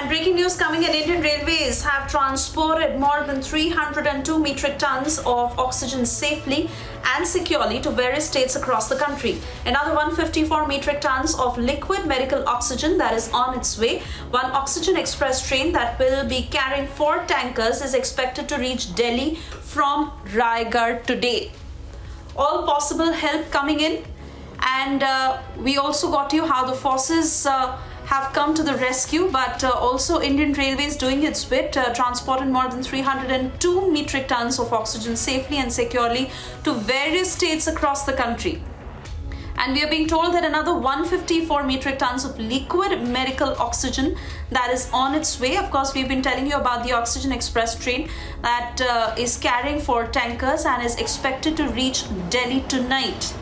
And breaking news coming in, Indian Railways have transported more than 302 metric tons of oxygen safely and securely to various states across the country. Another 154 metric tons of liquid medical oxygen that is on its way. One oxygen express train that will be carrying 4 tankers is expected to reach Delhi from Raigad today. All possible help coming in, and we also got you how the forces have come to the rescue, but also Indian Railways doing its bit, transported more than 302 metric tons of oxygen safely and securely to various states across the country. And we are being told that another 154 metric tons of liquid medical oxygen that is on its way. Of course, we've been telling you about the Oxygen Express train that is carrying 4 tankers and is expected to reach Delhi tonight.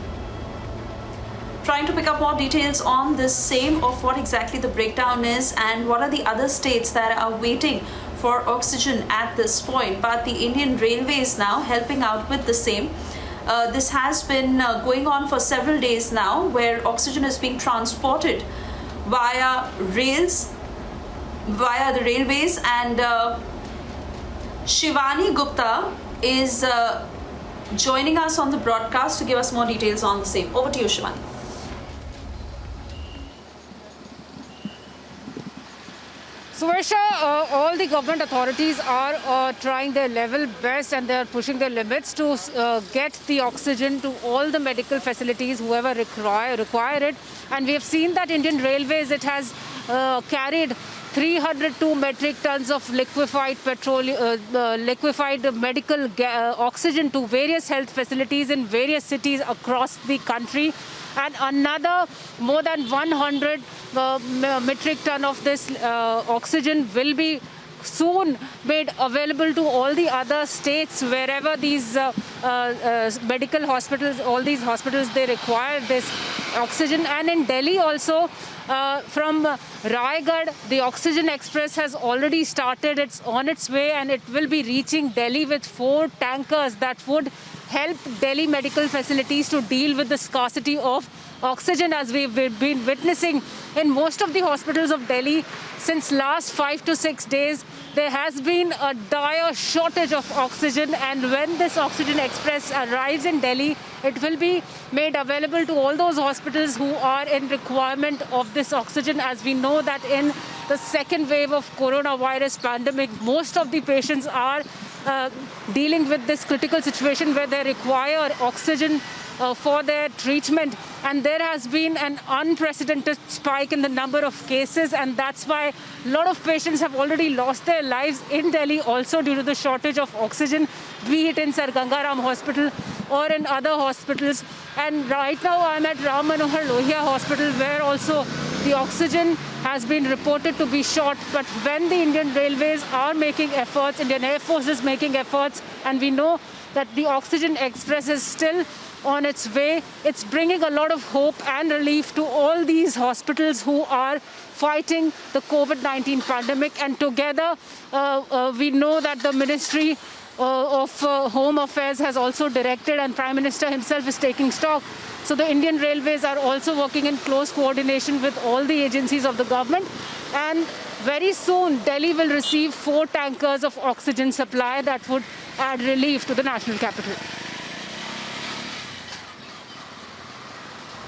Trying to pick up more details on this same of what exactly the breakdown is and what are the other states that are waiting for oxygen at this point. But the Indian Railways now helping out with the same. This has been going on for several days now, where oxygen is being transported via rails, via the railways, and Shivani Gupta is joining us on the broadcast to give us more details on the same. Over to you, Shivani. Suvarsha, all the government authorities are trying their level best, and they are pushing their limits to get the oxygen to all the medical facilities, whoever require it. And we have seen that Indian Railways, it has carried 302 metric tons of liquefied medical oxygen to various health facilities in various cities across the country. And another more than 100 metric ton of this oxygen will be soon made available to all the other states wherever these medical hospitals, all these hospitals, they require this oxygen. And in Delhi also, from Raigad, the Oxygen Express has already started. It's on its way, and it will be reaching Delhi with 4 tankers that would help Delhi medical facilities to deal with the scarcity of oxygen, as we've been witnessing in most of the hospitals of Delhi since last 5 to 6 days. There has been a dire shortage of oxygen, and when this Oxygen Express arrives in Delhi, it will be made available to all those hospitals who are in requirement of this oxygen. As we know that in the second wave of coronavirus pandemic, most of the patients are dealing with this critical situation where they require oxygen for their treatment, and there has been an unprecedented spike in the number of cases, and that's why a lot of patients have already lost their lives in Delhi also due to the shortage of oxygen, be it in Sir Gangaram Hospital or in other hospitals. And right now I'm at Ram Manohar Lohia Hospital, where also the oxygen has been reported to be short. But when the Indian Railways are making efforts, Indian Air Force is making efforts, and we know that the Oxygen Express is still on its way, it's bringing a lot of hope and relief to all these hospitals who are fighting the COVID-19 pandemic. And together, we know that the Ministry of Home Affairs has also directed, and Prime Minister himself is taking stock. So the Indian Railways are also working in close coordination with all the agencies of the government. And very soon, Delhi will receive 4 tankers of oxygen supply that would add relief to the national capital.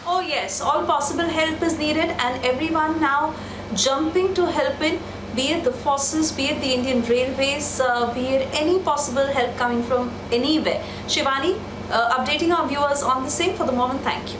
Oh yes, all possible help is needed, and everyone now jumping to help in, be it the forces, be it the Indian Railways, be it any possible help coming from anywhere. Shivani, updating our viewers on the same for the moment. Thank you.